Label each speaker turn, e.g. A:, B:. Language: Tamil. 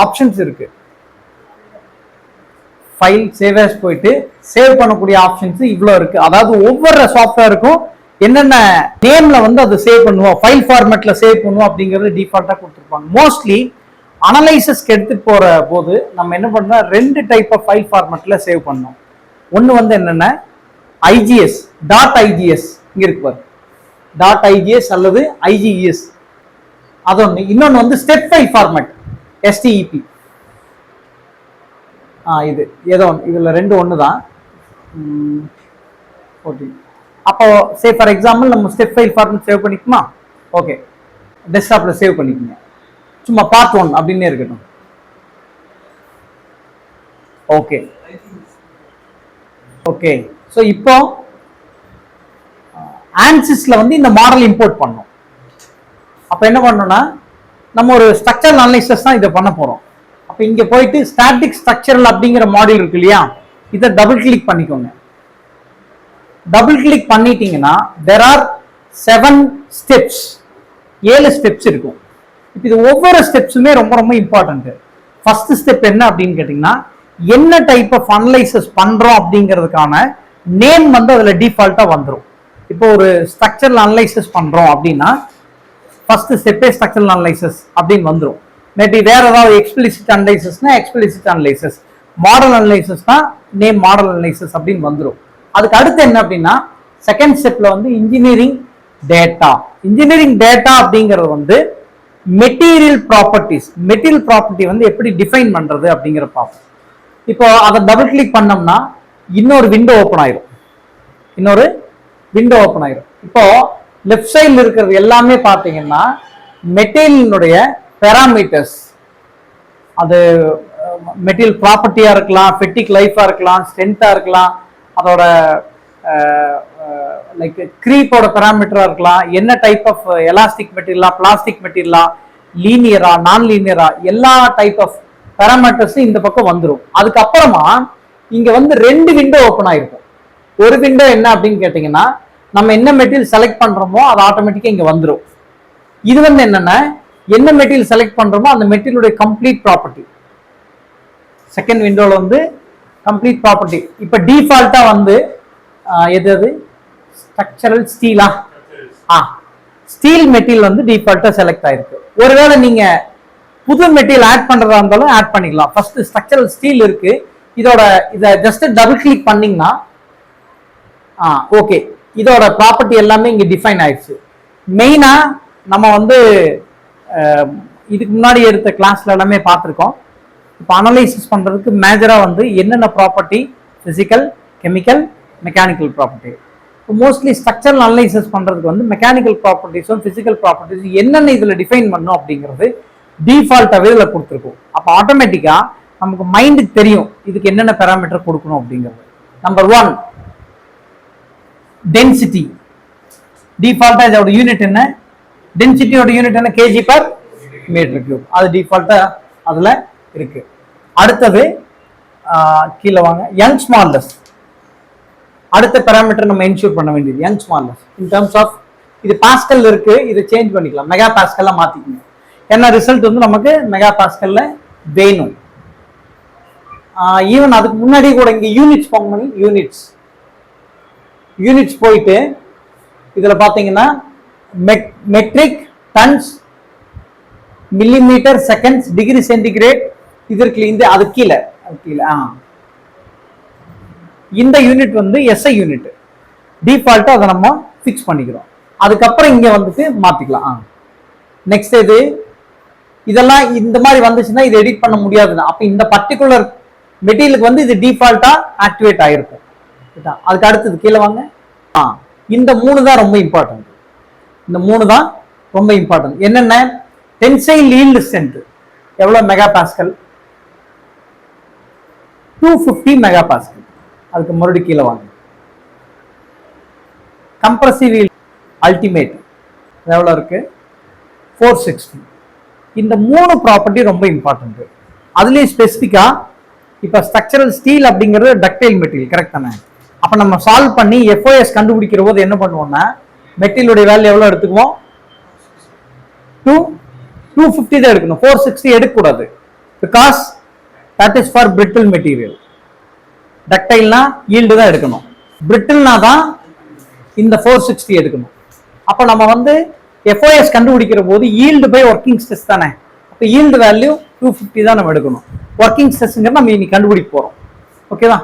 A: ஆப்ஷன்ஸ் இருக்கு. ஃபைல் சேவ் as போயிட்டு சேவ் பண்ணக்கூடிய ஆப்ஷன்ஸ் இவ்வளோ இருக்கு. அதாவது ஒவ்வொரு சாஃப்ட்வேருக்கும் என்னென்ன நேம்ல வந்து அது சேவ் பண்ணுவோம், ஃபைல் ஃபார்மேட்ல சேவ் பண்ணுவோம் அப்படிங்கிறது டிஃபால்ட்டா கொடுத்துருப்பாங்க. மோஸ்ட்லி அனலைசிஸ்க்கு எடுத்துட்டு போற போது நம்ம என்ன பண்ணோம், 2 டைப் ஆஃப் ஃபைல் ஃபார்மேட்ல சேவ் பண்ணோம். ஒன்று வந்து என்னென்ன IGS .IGS இங்க இருக்கு பாரு, .IGS அல்லது IGES. அது ஒன்று. இன்னொன்று வந்து ஸ்டெப் ஃபைல் ஃபார்மேட் STEP. இது ஏதோ இதுல 2 ஒன்று தான். அப்போ சே ஃபார் எக்ஸாம்பிள் நம்ம ஸ்டெப் ஃபைல் ஃபார்மேட் சேவ் பண்ணிக்குமா? ஓகே, டெஸ்க்டாப்ல சேவ் பண்ணிக்கோங்க. சும்மா பார்ட் 1 அப்படின்னே இருக்கட்டும். Okay okay. ஸோ இப்போ ANSYSல வந்து இந்த மாடல் இம்போர்ட் பண்ணோம். அப்போ என்ன பண்ணோம்னா நம்ம ஒரு ஸ்ட்ரக்சரல் அனலைசிஸ் தான் இதை பண்ண போறோம். அப்போ இங்க போயிட்டு ஸ்டாட்டிக் ஸ்ட்ரக்சரல் அப்படிங்கிற மாடல் இருக்கு இல்லையா, இதை டபுள் கிளிக் பண்ணிக்கோங்க. டபுள் கிளிக் பண்ணிட்டீங்கன்னா there are 7 ஸ்டெப்ஸ், 7 ஸ்டெப்ஸ் இருக்கும். இப்போ இது ஒவ்வொரு ஸ்டெப்ஸுமே ரொம்ப ரொம்ப இம்பார்ட்டன்ட். ஃபர்ஸ்ட் ஸ்டெப் என்ன அப்படின்னு கேட்டீங்கன்னா, என்ன டைப் ஆஃப் அனலைசிஸ் பண்றோம் அப்படிங்கிறதுக்கான நேம் வந்து அதுல டிஃபால்ட்டா வந்துடும். இப்போ ஒரு ஸ்ட்ரக்சரல் அனலைசிஸ் பண்றோம் அப்படின்னா ஃபர்ஸ்ட் ஸ்டெப்பே ஸ்ட்ரக்சரல் அனலைசிஸ் அப்படின்னு வந்துடும். மேபி வேற ஏதாவது எக்ஸ்பிளிசிட் அனலைசிஸ்னா எக்ஸ்பிளிசிட் அனலைசிஸ், மாடல் அனலைசிஸ்னா நேம் மாடல் அனலைசிஸ் அப்படின்னு வந்துடும். அதுக்கு அடுத்து என்ன அப்படின்னா செகண்ட் ஸ்டெப்ல வந்து இன்ஜினியரிங் டேட்டா. இன்ஜினியரிங் டேட்டா அப்படிங்கிறது வந்து மெட்டீரியல் ப்ராப்பர்ட்டிஸ், மெட்டீரியல் ப்ராப்பர்ட்டி வந்து எப்படி டிஃபைன் பண்றது அப்படிங்கிற பார்ப்போம். இப்போ அதை டபுள் கிளிக் பண்ணோம்னா இன்னொரு விண்டோ ஓப்பன் ஆயிரும், இன்னொரு விண்டோ ஓப்பன் ஆயிரும். இப்போ லெஃப்ட் சைடில் இருக்கிறது எல்லாமே பார்த்தீங்கன்னா மெட்டீரியலினுடைய பெராமீட்டர்ஸ். அது மெட்டீரியல் ப்ராப்பர்ட்டியா இருக்கலாம், ஃபெட்டிக் லைஃபா இருக்கலாம், ஸ்ட்ரென்த்தா இருக்கலாம், அதோட லைக் க்ரீப்போட பெராமீட்டரா இருக்கலாம், என்ன டைப் ஆஃப் எலாஸ்டிக் மெட்டீரியலா, பிளாஸ்டிக் மெட்டீரியலா, லீனியரா, நான் லீனியரா, எல்லா டைப் ஆஃப் பெராமீட்டர்ஸ் இந்த பக்கம் வந்துடும். அதுக்கப்புறமா இங்க வந்து 2 விண்டோ ஓப்பன் ஆயிருக்கும். ஒரு விண்டோ என்ன அப்படின்னு கேட்டீங்கன்னா நம்ம என்ன மெட்டீரியல் செலக்ட் பண்றோமோ அது ஆட்டோமேட்டிக்கா இங்க வந்துடும். இது வந்து என்னன்னா என்ன மெட்டீரியல் செலக்ட் பண்றோமோ அந்த மெட்டீரியலுடைய கம்ப்ளீட் ப்ராப்பர்ட்டி. செகண்ட் விண்டோல வந்து கம்ப்ளீட் ப்ராப்பர்ட்டி. இப்ப டிஃபால்ட்டா வந்து எது ஸ்ட்ரக்சரல் ஸ்டீலா, ஸ்டீல் மெட்டீரியல் வந்து டிஃபால்ட்டா செலக்ட் ஆயிருக்கு. ஒருவேளை நீங்க புது மெட்டீரியல் ஆட் பண்றதா இருந்தாலும் ஆட் பண்ணிக்கலாம். ஃபர்ஸ்ட் ஸ்ட்ரக்சரல் ஸ்டீல் இருக்கு, இதை ஜஸ்ட் டபுள் கிளிக் பண்ணீங்கன்னா ஓகே, இதோட ப்ராப்பர்ட்டி எல்லாமே இங்க டிஃபைன் ஆயிடுச்சு. மெயினா நம்ம வந்து இதுக்கு முன்னாடி எடுத்த கிளாஸ்ல எல்லாமே பார்த்துருக்கோம். இப்போ அனலைசிஸ் பண்றதுக்கு மேஜரா வந்து என்னென்ன property, physical, chemical, mechanical property. இப்போ மோஸ்ட்லி ஸ்ட்ரக்சரல் அனலைசிஸ் பண்றதுக்கு வந்து மெக்கானிக்கல் ப்ராப்பர்ட்டிஸும் பிசிக்கல் ப்ராப்பர்ட்டிஸும் என்னென்ன இதுல டிஃபைன் பண்ணும் அப்படிங்கிறது டிஃபால்ட்டாவே இதுல கொடுத்துருக்கும். அப்போ ஆட்டோமேட்டிக்கா நமக்கு மைண்டுக்கு தெரியும் இதுக்கு என்னென்ன பேராமீட்டர் கொடுக்கணும் அப்படிங்கிறது. Number 1 density. டிஃபால்ட்டா இதோட யூனிட் என்ன, டென்சிட்டியோட யூனிட் என்ன, kg/m3. அது டிஃபால்ட்டா அதுல இருக்கு. அடுத்தது கீழே வாங்க, யங் ஸ்மால்லஸ். அடுத்த பேராமீட்டர் நம்ம என்ஷூர் பண்ண வேண்டியது யங் ஸ்மால்லஸ் இன் டர்ம்ஸ் ஆஃப் இது பாஸ்கல் இருக்கு, இதை சேஞ்ச் பண்ணிக்கலாம், மெகா பாஸ்கல்ல மாத்திக்கணும். ஏன்னா ரிசல்ட் வந்து நமக்கு மெகா பாஸ்கல்ல வேணும். ஈவன் அதுக்கு முன்னாடி கூட இங்க யூனிட்ஸ் போங்க, யூனிட்ஸ் போயிட்டு இதுல பாத்தீங்கன்னா metric, tons, millimetre, seconds, degree centigrade, இதற்கு இந்த அது கீழே இந்த யூனிட் வந்து எஸ்ஐ யூனிட். டிஃபால்ட்டா அதை நம்ம ஃபிக்ஸ் பண்ணிக்கிறோம். அதுக்கப்புறம் இங்க வந்துட்டு மாத்திக்கலாம். நெக்ஸ்ட் இது இதெல்லாம் இந்த மாதிரி வந்துச்சுன்னா இது எடிட் பண்ண முடியாதுன்னா அப்ப இந்த பர்டிகுலர் மெட்டீரியலுக்கு வந்து இது டிஃபால்ட்டா ஆக்டிவேட் ஆயிருக்கும். அதுக்கு அடுத்தது கீழே வாங்க. இந்த 3 தான் ரொம்ப இம்பார்ட்டன்ட். இந்த 3 தான் ரொம்ப இம்பார்ட்டன்ட். என்னென்ன, டென்சைல் யீல்ட் ஸ்ட்ரென்த் எவ்வளவு மெகா பாஸ்கல், 250 மெகா பாஸ்கல். அதுக்கு மறுபடியும் கீழே வாங்க. கம்ப்ரசிவ் அல்டிமேட் எவ்வளவு இருக்கு, 460. இந்த 3 ப்ராப்பர்ட்டி ரொம்ப இம்பார்ட்டன்ட். அதுலயும் ஸ்பெசிஃபிக்கா இப்ப ஸ்ட்ரக்சரல் ஸ்டீல் அப்படிங்கிறது டக்டைல் மெட்டீரியல், கரெக்ட் தானே? அப்ப நம்ம சால்வ் பண்ணி எஃப்ஓஎஸ் கண்டுபிடிக்கிற போது என்ன பண்ணுவோம்னா மெட்டீரியலுடைய வேல்யூ எவ்வளவு எடுத்துக்குவோம், 250 தான் எடுக்கணும், 460 எடுக்கக்கூடாது. Because that is for brittle material. டக்டைல்னா ஈல்டு தான் எடுக்கணும், பிரிட்டில்னா தான் இந்த 460 எடுக்கணும். அப்போ நம்ம வந்து எஃப்ஓஎஸ் கண்டுபிடிக்கிற போது ஈல்டு பை ஒர்க்கிங் ஸ்ட்ரெஸ் தானே, அப்போ ஈல்டு வேல்யூ 250 தான் நம்ம எடுக்கணும். ஒர்க்கிங் ஸ்ட்ரெஸ்ங்கிறது நம்ம இன்னைக்கு கண்டுபிடிக்க போறோம். ஓகேவா?